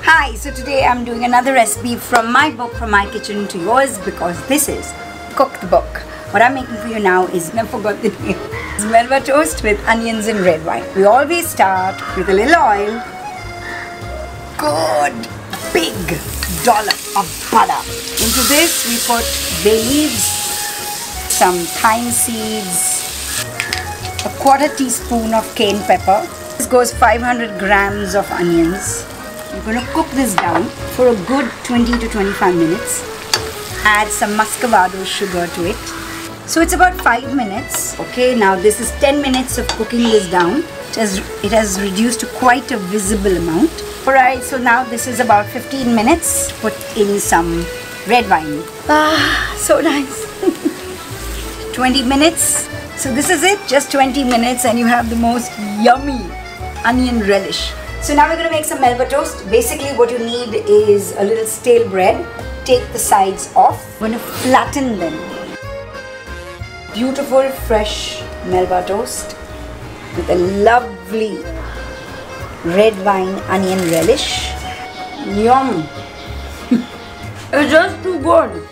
Hi, so today I'm doing another recipe from my book, From My Kitchen to Yours, because this is Cook the Book. What I'm making for you now is, I forgot the name, it's Melba toast with onions and red wine. We always start with a little oil, good big dollop of butter. Into this we put bay leaves, some thyme seeds, a quarter teaspoon of cayenne pepper. This goes 500 grams of onions. We're going to cook this down for a good 20 to 25 minutes. Add some muscovado sugar to it. So it's about 5 minutes. Okay, now this is 10 minutes of cooking this down. It has reduced to quite a visible amount. Alright, so now this is about 15 minutes. Put in some red wine. Ah, so nice. 20 minutes. So this is it, just 20 minutes and you have the most yummy onion relish. So now we're going to make some Melba toast. Basically what you need is a little stale bread. Take the sides off. We're going to flatten them. Beautiful fresh Melba toast with a lovely red wine onion relish. Yum! It's just too good.